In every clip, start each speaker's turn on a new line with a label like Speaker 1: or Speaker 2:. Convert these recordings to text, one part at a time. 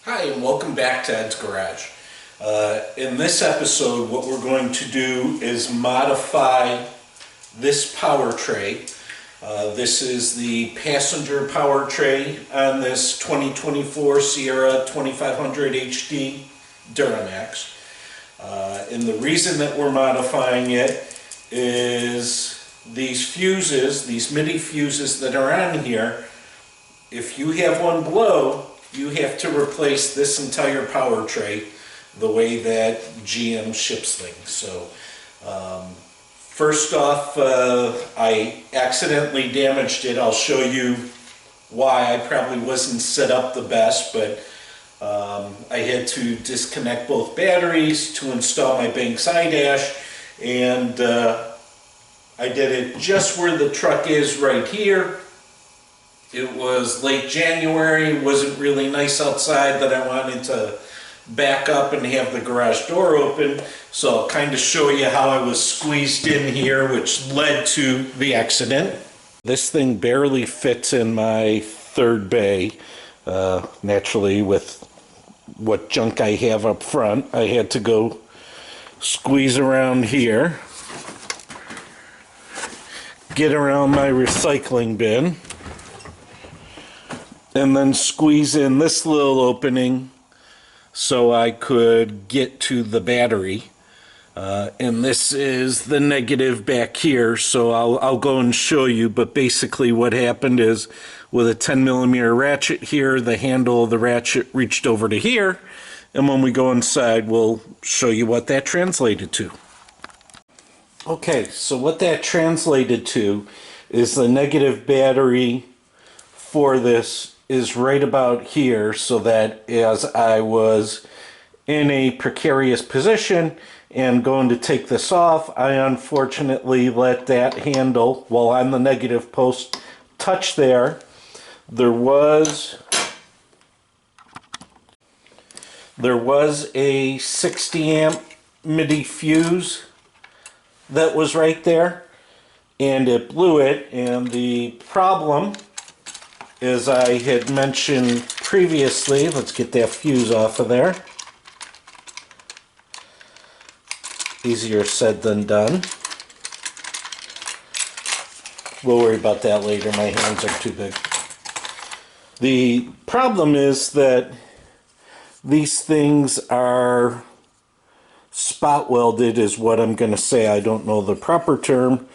Speaker 1: Hi, and welcome back to Ed's Garage. In this episode, what we're going to do is modify this power tray. This is the passenger power tray on this 2024 Sierra 2500 HD Duramax. And the reason that we're modifying it is these fuses, these MIDI fuses that are on here, if you have one blow, you have to replace this entire power tray the way that GM ships things. So first off, I accidentally damaged it. I'll show you why. I probably wasn't set up the best, but I had to disconnect both batteries to install my Banks iDash, and I did it just where the truck is right here. It was late January, wasn't really nice outside, that I wanted to back up and have the garage door open. So I'll kind of show you how I was squeezed in here, which led to the accident. This thing barely fits in my third bay. Naturally, with what junk I have up front, I had to go squeeze around here, get around my recycling bin, and then squeeze in this little opening so I could get to the battery. And this is the negative back here, so I'll go and show you. But basically what happened is, with a 10mm ratchet here, the handle of the ratchet reached over to here, and when we go inside we'll show you what that translated to. Okay, so what that translated to is the negative battery for this is right about here, so that as I was in a precarious position and going to take this off, I unfortunately let that handle, while on the negative post, touch there. There was a 60 amp MIDI fuse that was right there, and it blew it. And the problem, as I had mentioned previously, let's get that fuse off of there. Easier said than done. We'll worry about that later. My hands are too big. The problem is that these things are spot welded, is what I'm going to say. I don't know the proper term,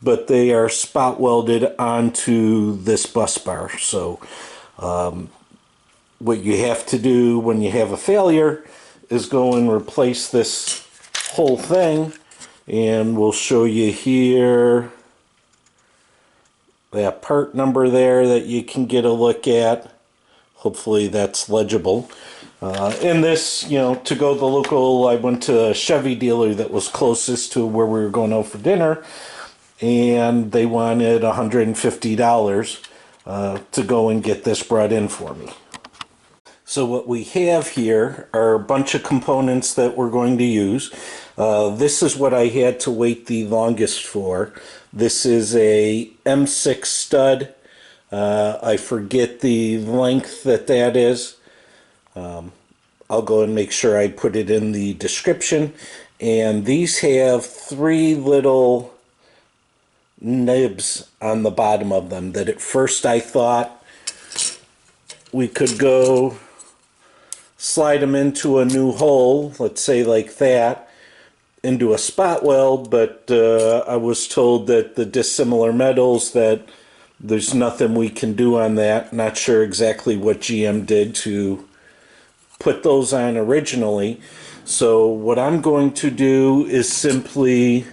Speaker 1: but they are spot welded onto this bus bar. So what you have to do when you have a failure is go and replace this whole thing, and we'll show you here that part number there that you can get a look at. Hopefully that's legible. In this, to go to the local, I went to a Chevy dealer that was closest to where we were going out for dinner, and they wanted $150 to go and get this brought in for me. So what we have here are a bunch of components that we're going to use. This is what I had to wait the longest for. This is a M6 stud. I forget the length that is. I'll go and make sure I put it in the description. And these have three little nibs on the bottom of them that at first I thought we could go slide them into a new hole, let's say like that, into a spot weld, but I was told that the dissimilar metals, that there's nothing we can do on that. Not sure exactly what GM did to put those on originally. So what I'm going to do is simply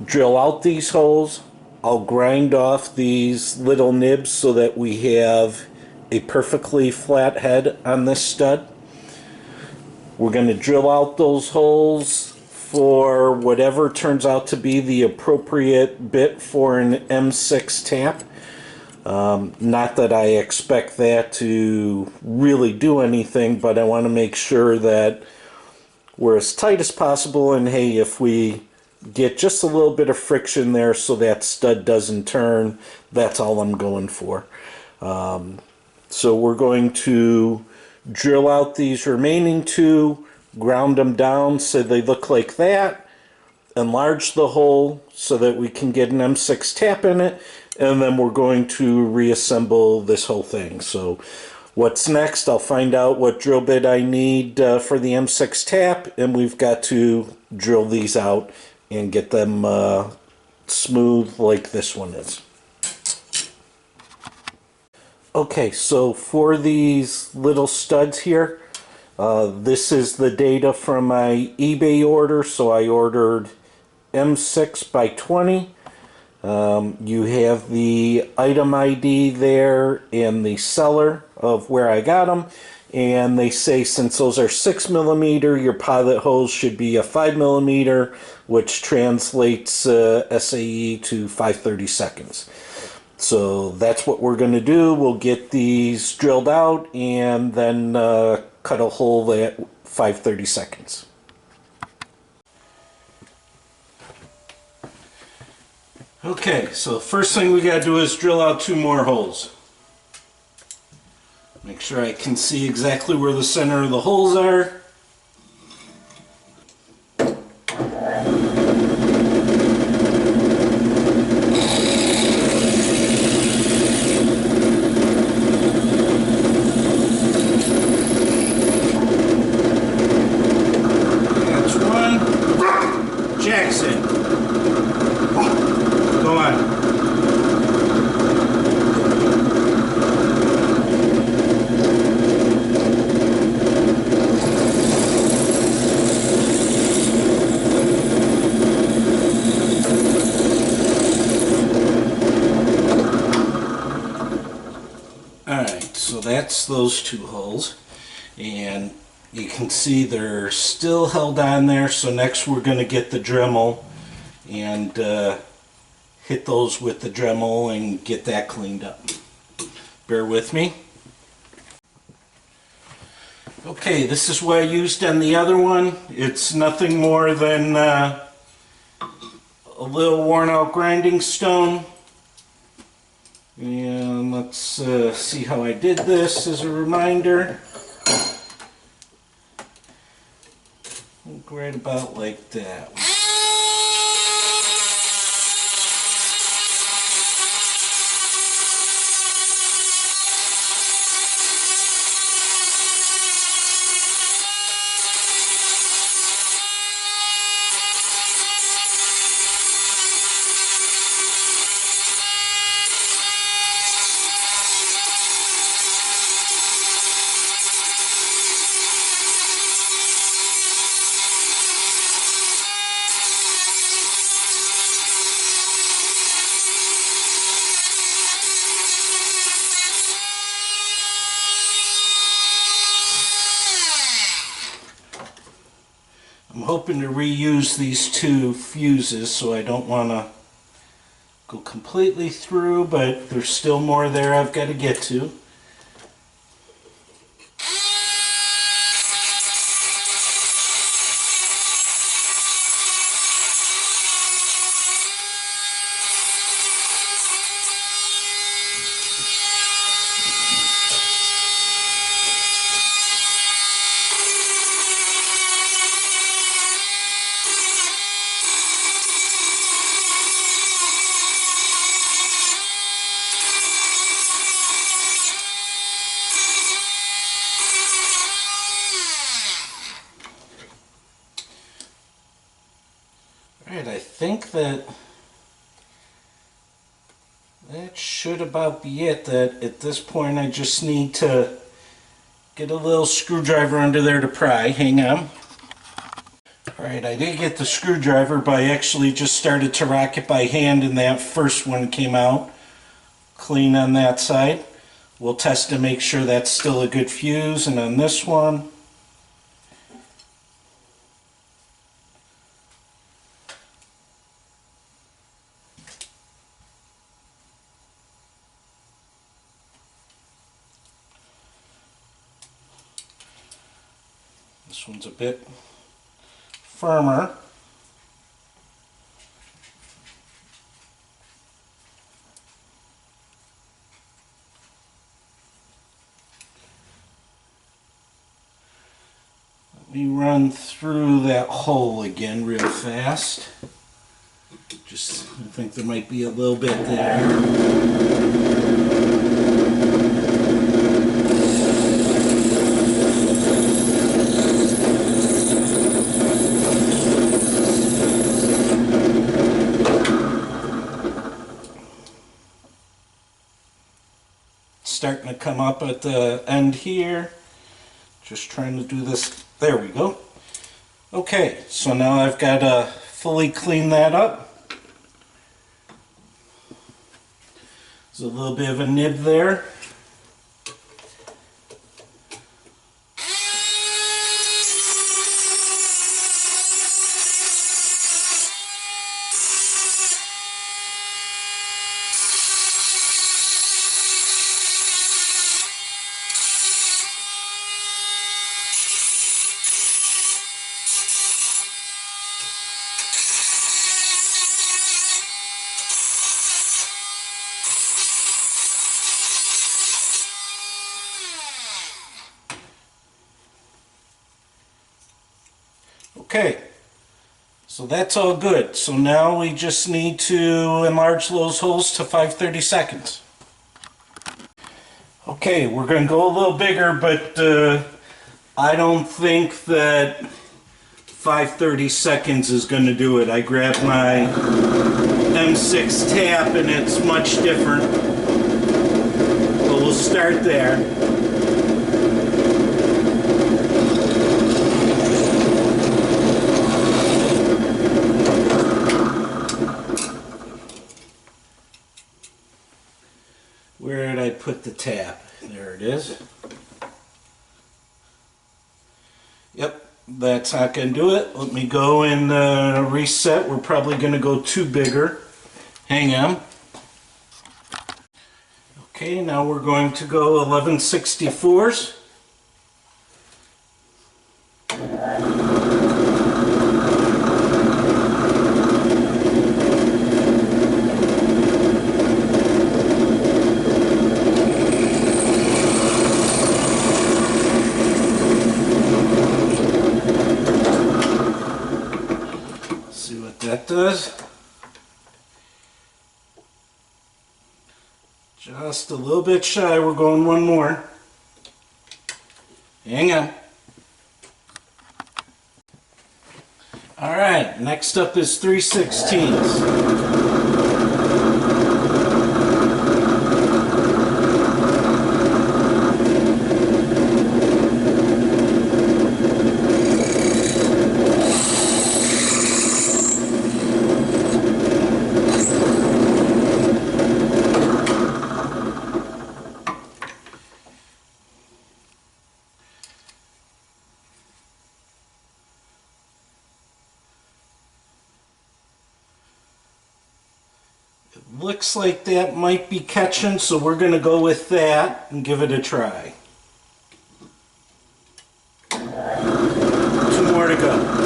Speaker 1: drill out these holes. I'll grind off these little nibs so that we have a perfectly flat head on this stud. We're going to drill out those holes for whatever turns out to be the appropriate bit for an M6 tap. Not that I expect that to really do anything, but I want to make sure that we're as tight as possible, and hey, if we get just a little bit of friction there so that stud doesn't turn, that's all I'm going for. So we're going to drill out these remaining two, ground them down so they look like that, enlarge the hole so that we can get an M6 tap in it, and then we're going to reassemble this whole thing. So what's next? I'll find out what drill bit I need for the M6 tap, and we've got to drill these out and get them smooth like this one is. Okay, so for these little studs here, this is the data from my eBay order. So I ordered M6 by 20. You have the item ID there and the seller of where I got them. And they say since those are 6mm, your pilot hose should be a 5mm, which translates SAE to 5/32. So that's what we're going to do. We'll get these drilled out and then cut a hole at 5/32. Okay, so the first thing we got to do is drill out two more holes. Make sure I can see exactly where the center of the holes are. Alright, so that's those two holes, and you can see they're still held on there. So next we're going to get the Dremel and hit those with the Dremel and get that cleaned up. Bear with me. Okay, this is what I used on the other one. It's nothing more than a little worn out grinding stone. And let's see how I did this as a reminder. Right about like that. I'm hoping to reuse these two fuses, so I don't want to go completely through, but there's still more there I've got to get to. Alright, I think that should about be it. That at this point I just need to get a little screwdriver under there to pry. Hang on. Alright, I did get the screwdriver, but I actually just started to rock it by hand, and that first one came out clean on that side. We'll test to make sure that's still a good fuse, and on this one, this one's a bit firmer. Let me run through that hole again real fast. Just, I think there might be a little bit there. Starting to come up at the end here. Just trying to do this. There we go. Okay, so now I've got to fully clean that up. There's a little bit of a nib there. Okay, so that's all good. So now we just need to enlarge those holes to 5/32. Okay, we're going to go a little bigger, but I don't think that 5/32 is going to do it. I grabbed my M6 tap and it's much different. So we'll start there. Where did I put the tap? There it is. Yep, that's not going to do it. Let me go and reset. We're probably going to go too bigger. Hang on. Okay, now we're going to go 11/64. That does. Just a little bit shy. We're going one more. Hang on. All right, next up is 3/16. Looks like that might be catching, so we're going to go with that and give it a try. 2 more to go.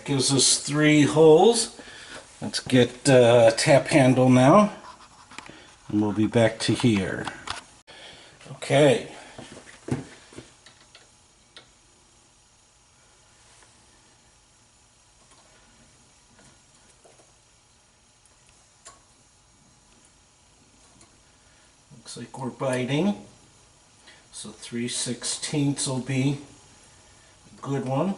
Speaker 1: Gives us 3 holes. Let's get tap handle now, and we'll be back to here. Okay. Looks like we're biting, so 3/16 will be a good one.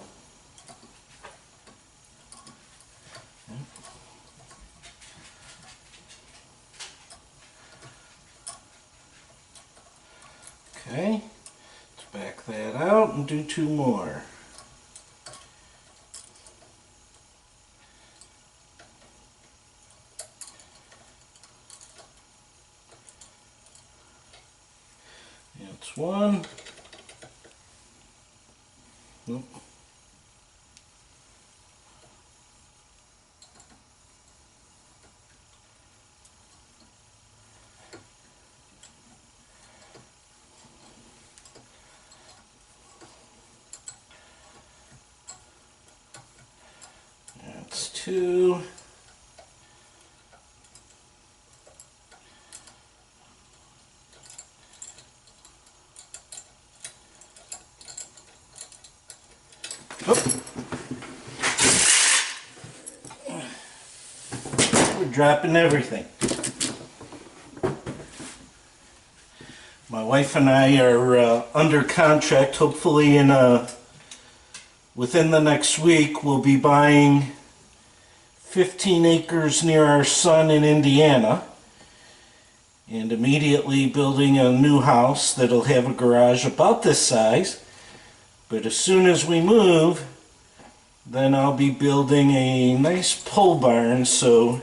Speaker 1: Okay, let's back that out and do 2 more. That's 1. Nope. 2. Oh. We're dropping everything. My wife and I are under contract. Hopefully within the next week we'll be buying 15 acres near our son in Indiana and immediately building a new house that'll have a garage about this size. But as soon as we move, then I'll be building a nice pole barn so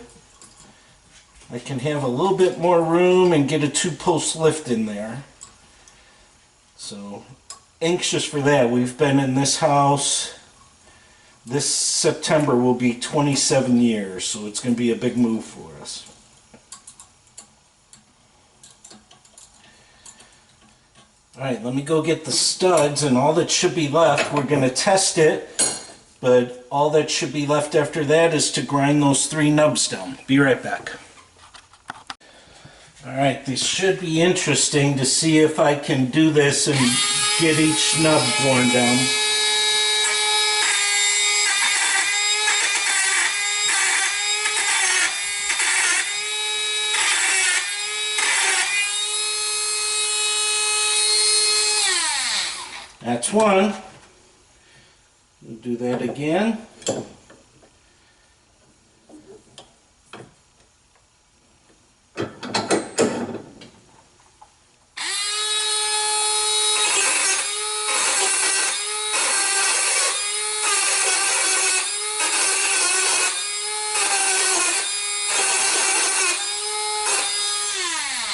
Speaker 1: I can have a little bit more room and get a 2-post lift in there. So anxious for that. We've been in this house, this September will be 27 years, so it's going to be a big move for us. Alright, let me go get the studs, and all that should be left, we're going to test it, but all that should be left after that is to grind those 3 nubs down. Be right back. Alright, this should be interesting to see if I can do this and get each nub worn down. That's one. We'll do that again.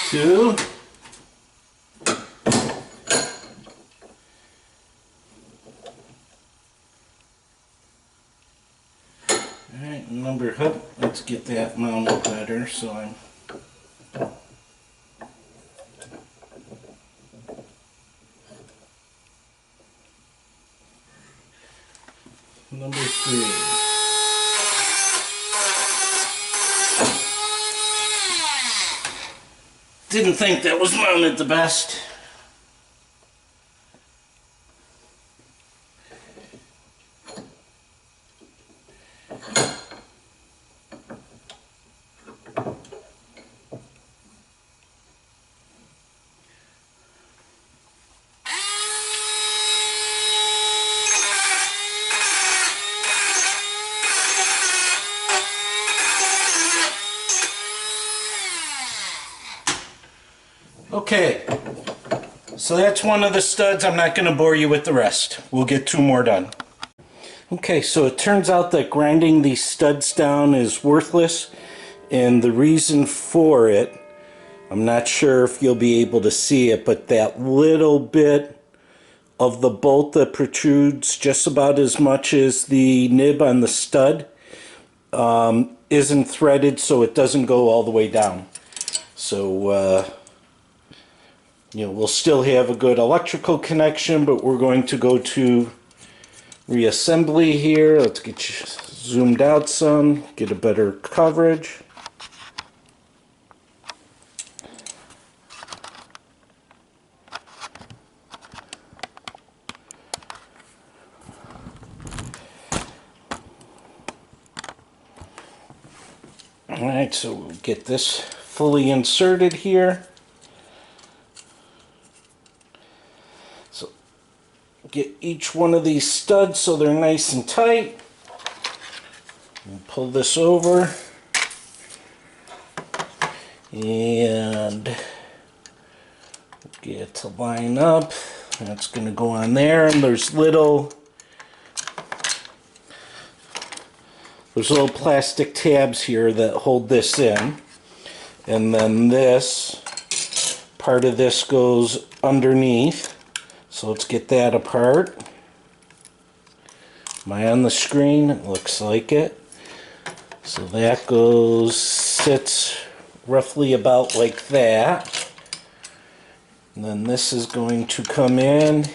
Speaker 1: Two. Alright, number hook, let's get that mounted better so I'm number 3. Didn't think that was mounted the best. Okay, so that's one of the studs. I'm not going to bore you with the rest. We'll get 2 more done. Okay, so it turns out that grinding these studs down is worthless, and the reason for it, I'm not sure if you'll be able to see it, but that little bit of the bolt that protrudes just about as much as the nib on the stud isn't threaded, so it doesn't go all the way down. So you know, we'll still have a good electrical connection, but we're going to go to reassembly here. Let's get you zoomed out some, get a better coverage. Alright, so we'll get this fully inserted here. So get each one of these studs so they're nice and tight. We'll pull this over and get it to line up. That's going to go on there, and there's little plastic tabs here that hold this in, and then this part of this goes underneath. So let's get that apart. Am I on the screen? It looks like it. So that sits roughly about like that. And then this is going to come in.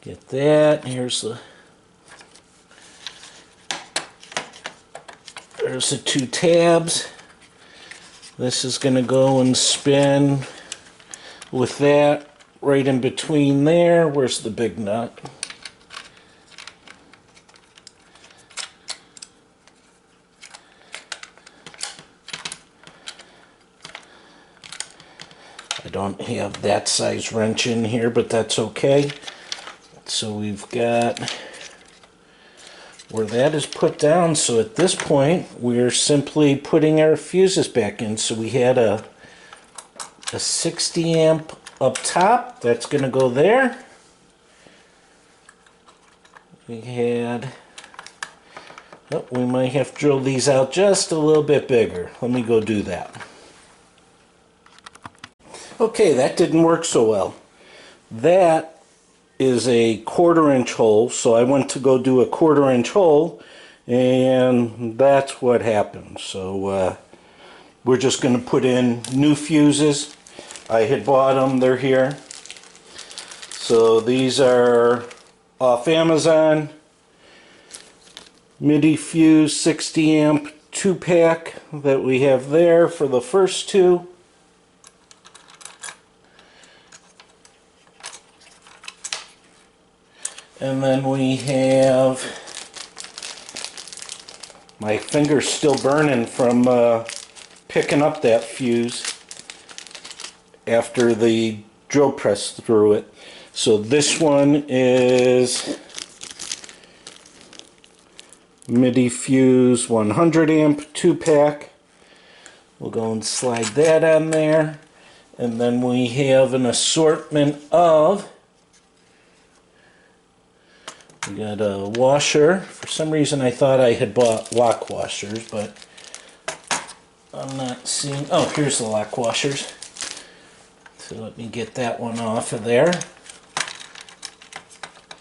Speaker 1: Get that. Here's the There's the two tabs. This is going to go and spin with that right in between there. Where's the big nut? I don't have that size wrench in here, but that's okay. So we've got where that is put down. So at this point, we're simply putting our fuses back in. So we had a 60 amp up top. That's going to go there. We had, oh, we might have to drill these out just a little bit bigger. Let me go do that. Okay, that didn't work so well. That is a 1/4 inch hole, so I went to go do a 1/4 inch hole, and that's what happened. So we're just going to put in new fuses. I had bought them, they're here. So these are off Amazon. MIDI fuse 60 amp 2-pack that we have there for the first two. And then we have, my finger's still burning from picking up that fuse after the drill press through it. So this one is MIDI fuse 100 amp 2-pack. We'll go and slide that on there. And then we have an assortment of, we got a washer. For some reason I thought I had bought lock washers, but I'm not seeing. Oh, here's the lock washers. So let me get that one off of there.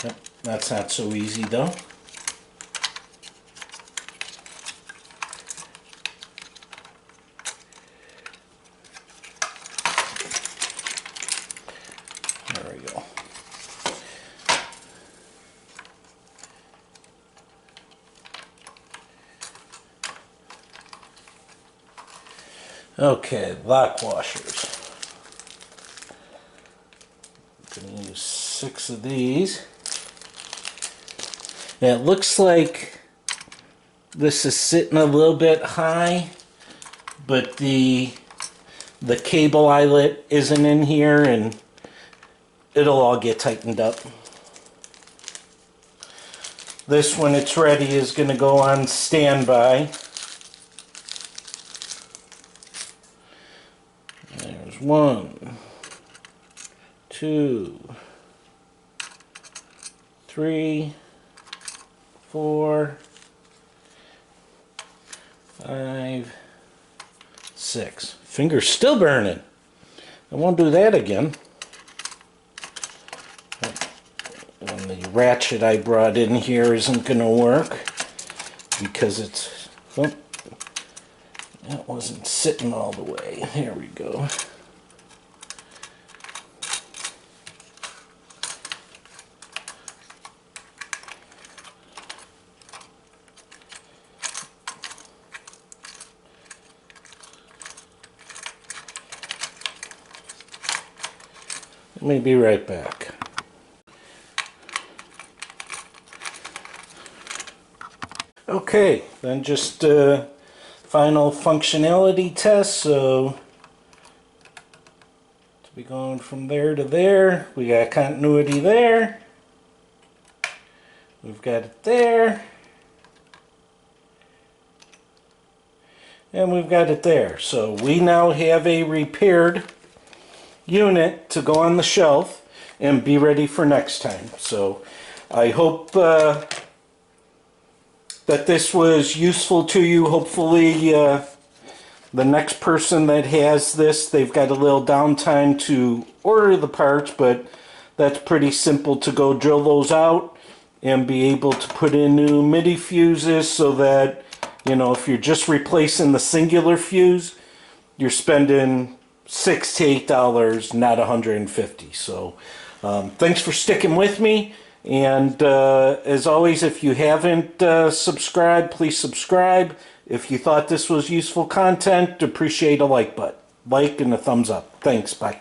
Speaker 1: Yep, that's not so easy though. There we go. Okay, lock washers. I'm going to use 6 of these. Now it looks like this is sitting a little bit high, but the cable eyelet isn't in here, and it'll all get tightened up. This, when it's ready, is going to go on standby. There's 1, 2, 3, 4, 5, 6. Finger's still burning. I won't do that again. And the ratchet I brought in here isn't going to work because it's, oh, that wasn't sitting all the way. There we go. Let me be right back. Okay, then just final functionality test. So to be going from there to there, we got continuity there. We've got it there. And we've got it there. So we now have a repaired unit to go on the shelf and be ready for next time. So I hope that this was useful to you. Hopefully the next person that has this, they've got a little downtime to order the parts, but that's pretty simple to go drill those out and be able to put in new MIDI fuses, so that, you know, if you're just replacing the singular fuse, you're spending $6 to $8, not $150. So thanks for sticking with me, And as always, if you haven't subscribed, please subscribe. If you thought this was useful content, appreciate a like button. Like and a thumbs up. Thanks. Bye.